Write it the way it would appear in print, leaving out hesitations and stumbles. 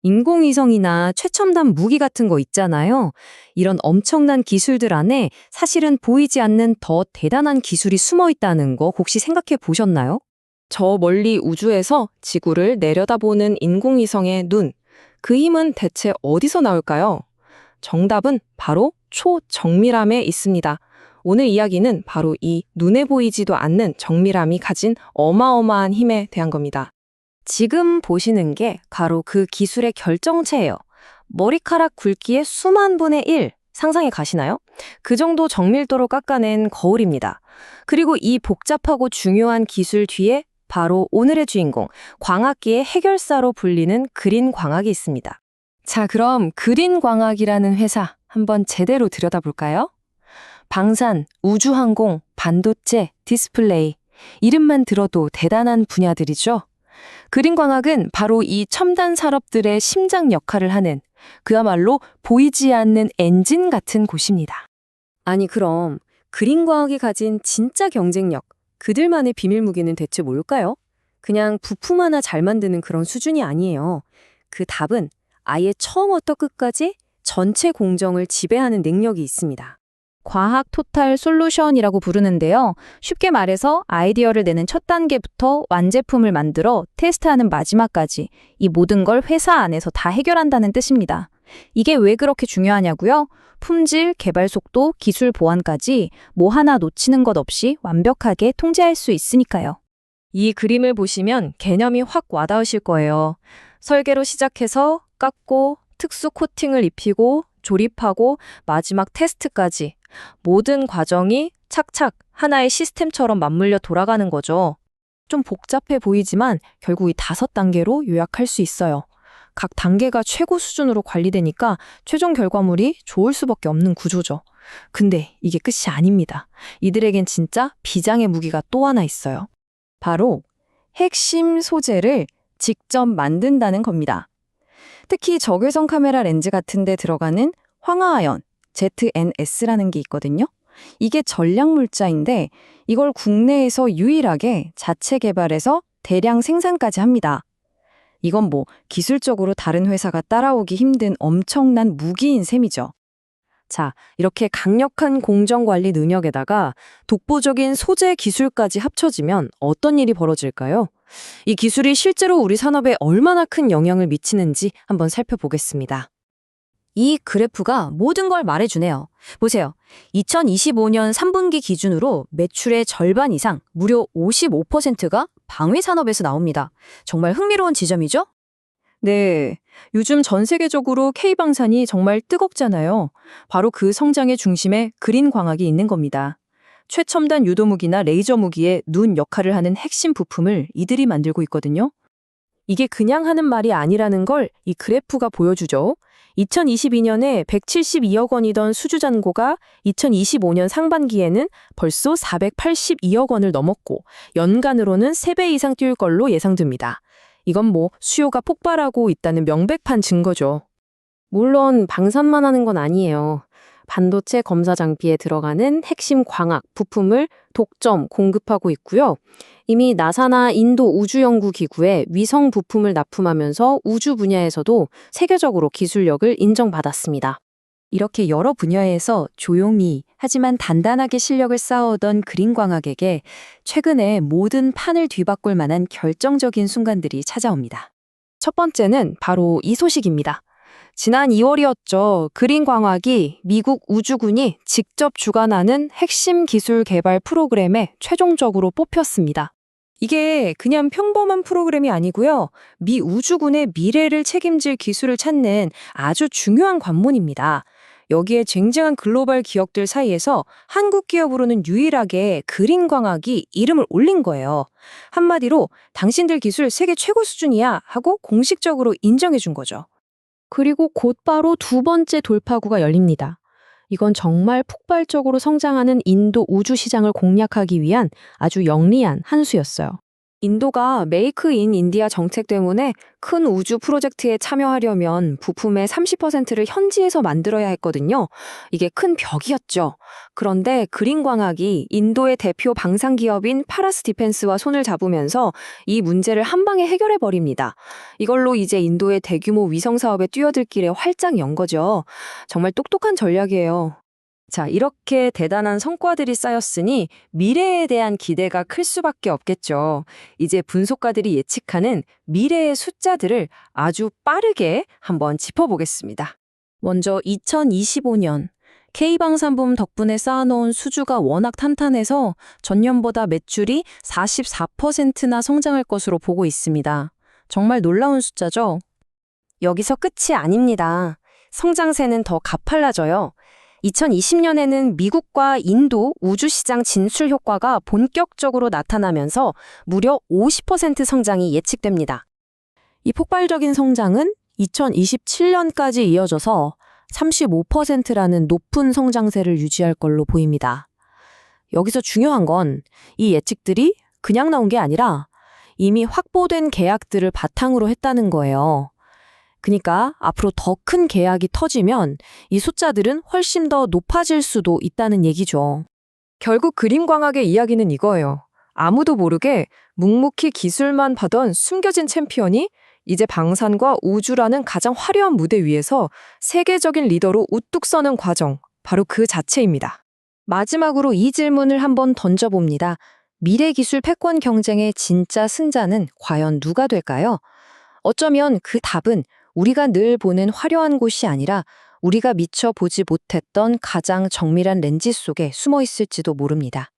인공위성이나 최첨단 무기 같은 거 있잖아요. 이런 엄청난 기술들 안에 사실은 보이지 않는 더 대단한 기술이 숨어 있다는 거 혹시 생각해 보셨나요? 저 멀리 우주에서 지구를 내려다보는 인공위성의 눈. 그 힘은 대체 어디서 나올까요? 정답은 바로 초정밀함에 있습니다. 오늘 이야기는 바로 이 눈에 보이지도 않는 정밀함이 가진 어마어마한 힘에 대한 겁니다. 지금 보시는 게 바로 그 기술의 결정체예요. 머리카락 굵기의 수만 분의 1 상상해 가시나요? 그 정도 정밀도로 깎아낸 거울입니다. 그리고 이 복잡하고 중요한 기술 뒤에 바로 오늘의 주인공, 광학기의 해결사로 불리는 그린 광학이 있습니다. 자, 그럼 그린 광학이라는 회사 한번 제대로 들여다볼까요? 방산, 우주항공, 반도체, 디스플레이. 이름만 들어도 대단한 분야들이죠. 그린 광학은 바로 이 첨단 산업들의 심장 역할을 하는 그야말로 보이지 않는 엔진 같은 곳입니다. 아니 그럼 그린 광학이 가진 진짜 경쟁력, 그들만의 비밀 무기는 대체 뭘까요? 그냥 부품 하나 잘 만드는 그런 수준이 아니에요. 그 답은 아예 처음부터 끝까지 전체 공정을 지배하는 능력이 있습니다. 과학 토탈 솔루션이라고 부르는데요. 쉽게 말해서 아이디어를 내는 첫 단계부터 완제품을 만들어 테스트하는 마지막까지 이 모든 걸 회사 안에서 다 해결한다는 뜻입니다. 이게 왜 그렇게 중요하냐고요? 품질, 개발 속도, 기술 보안까지 뭐 하나 놓치는 것 없이 완벽하게 통제할 수 있으니까요. 이 그림을 보시면 개념이 확 와닿으실 거예요. 설계로 시작해서 깎고 특수 코팅을 입히고 조립하고 마지막 테스트까지 모든 과정이 착착 하나의 시스템처럼 맞물려 돌아가는 거죠. 좀 복잡해 보이지만 결국 이 5단계로 요약할 수 있어요. 각 단계가 최고 수준으로 관리되니까 최종 결과물이 좋을 수밖에 없는 구조죠. 근데 이게 끝이 아닙니다. 이들에겐 진짜 비장의 무기가 또 하나 있어요. 바로 핵심 소재를 직접 만든다는 겁니다. 특히 적외선 카메라 렌즈 같은 데 들어가는 황화아연, ZNS라는 게 있거든요. 이게 전략물자인데 이걸 국내에서 유일하게 자체 개발해서 대량 생산까지 합니다. 이건 뭐 기술적으로 다른 회사가 따라오기 힘든 엄청난 무기인 셈이죠. 자, 이렇게 강력한 공정관리 능력에다가 독보적인 소재 기술까지 합쳐지면 어떤 일이 벌어질까요? 이 기술이 실제로 우리 산업에 얼마나 큰 영향을 미치는지 한번 살펴보겠습니다. 이 그래프가 모든 걸 말해주네요. 보세요. 2025년 3분기 기준으로 매출의 절반 이상, 무려 55%가 방위 산업에서 나옵니다. 정말 흥미로운 지점이죠? 네. 요즘 전 세계적으로 K방산이 정말 뜨겁잖아요. 바로 그 성장의 중심에 그린 광학이 있는 겁니다. 최첨단 유도무기나 레이저 무기의 눈 역할을 하는 핵심 부품을 이들이 만들고 있거든요. 이게 그냥 하는 말이 아니라는 걸 이 그래프가 보여주죠. 2022년에 172억 원이던 수주잔고가 2025년 상반기에는 벌써 482억 원을 넘었고 연간으로는 3배 이상 뛸 걸로 예상됩니다. 이건 뭐 수요가 폭발하고 있다는 명백한 증거죠. 물론 방산만 하는 건 아니에요. 반도체 검사 장비에 들어가는 핵심 광학 부품을 독점 공급하고 있고요. 이미 나사나 인도 우주연구기구에 위성 부품을 납품하면서 우주 분야에서도 세계적으로 기술력을 인정받았습니다. 이렇게 여러 분야에서 조용히 하지만 단단하게 실력을 쌓아오던 그린광학에게 최근에 모든 판을 뒤바꿀 만한 결정적인 순간들이 찾아옵니다. 첫 번째는 바로 이 소식입니다. 지난 2월이었죠. 그린광학이 미국 우주군이 직접 주관하는 핵심 기술 개발 프로그램에 최종적으로 뽑혔습니다. 이게 그냥 평범한 프로그램이 아니고요. 미 우주군의 미래를 책임질 기술을 찾는 아주 중요한 관문입니다. 여기에 쟁쟁한 글로벌 기업들 사이에서 한국 기업으로는 유일하게 그린광학이 이름을 올린 거예요. 한마디로 당신들 기술 세계 최고 수준이야 하고 공식적으로 인정해 준 거죠. 그리고 곧바로 두 번째 돌파구가 열립니다. 이건 정말 폭발적으로 성장하는 인도 우주 시장을 공략하기 위한 아주 영리한 한 수였어요. 인도가 메이크 인 인디아 정책 때문에 큰 우주 프로젝트에 참여하려면 부품의 30%를 현지에서 만들어야 했거든요. 이게 큰 벽이었죠. 그런데 그린광학이 인도의 대표 방산 기업인 파라스 디펜스와 손을 잡으면서 이 문제를 한 방에 해결해 버립니다. 이걸로 이제 인도의 대규모 위성 사업에 뛰어들 길에 활짝 연 거죠. 정말 똑똑한 전략이에요. 자, 이렇게 대단한 성과들이 쌓였으니 미래에 대한 기대가 클 수밖에 없겠죠. 이제 분석가들이 예측하는 미래의 숫자들을 아주 빠르게 한번 짚어보겠습니다. 먼저 2025년 K방산붐 덕분에 쌓아놓은 수주가 워낙 탄탄해서 전년보다 매출이 44%나 성장할 것으로 보고 있습니다. 정말 놀라운 숫자죠? 여기서 끝이 아닙니다. 성장세는 더 가팔라져요. 2020년에는 미국과 인도 우주시장 진출 효과가 본격적으로 나타나면서 무려 50% 성장이 예측됩니다. 이 폭발적인 성장은 2027년까지 이어져서 35%라는 높은 성장세를 유지할 걸로 보입니다. 여기서 중요한 건 이 예측들이 그냥 나온 게 아니라 이미 확보된 계약들을 바탕으로 했다는 거예요. 그러니까 앞으로 더 큰 계약이 터지면 이 숫자들은 훨씬 더 높아질 수도 있다는 얘기죠. 결국 그림광학의 이야기는 이거예요. 아무도 모르게 묵묵히 기술만 받던 숨겨진 챔피언이 이제 방산과 우주라는 가장 화려한 무대 위에서 세계적인 리더로 우뚝 서는 과정, 바로 그 자체입니다. 마지막으로 이 질문을 한번 던져봅니다. 미래 기술 패권 경쟁의 진짜 승자는 과연 누가 될까요? 어쩌면 그 답은 우리가 늘 보는 화려한 곳이 아니라 우리가 미처 보지 못했던 가장 정밀한 렌즈 속에 숨어 있을지도 모릅니다.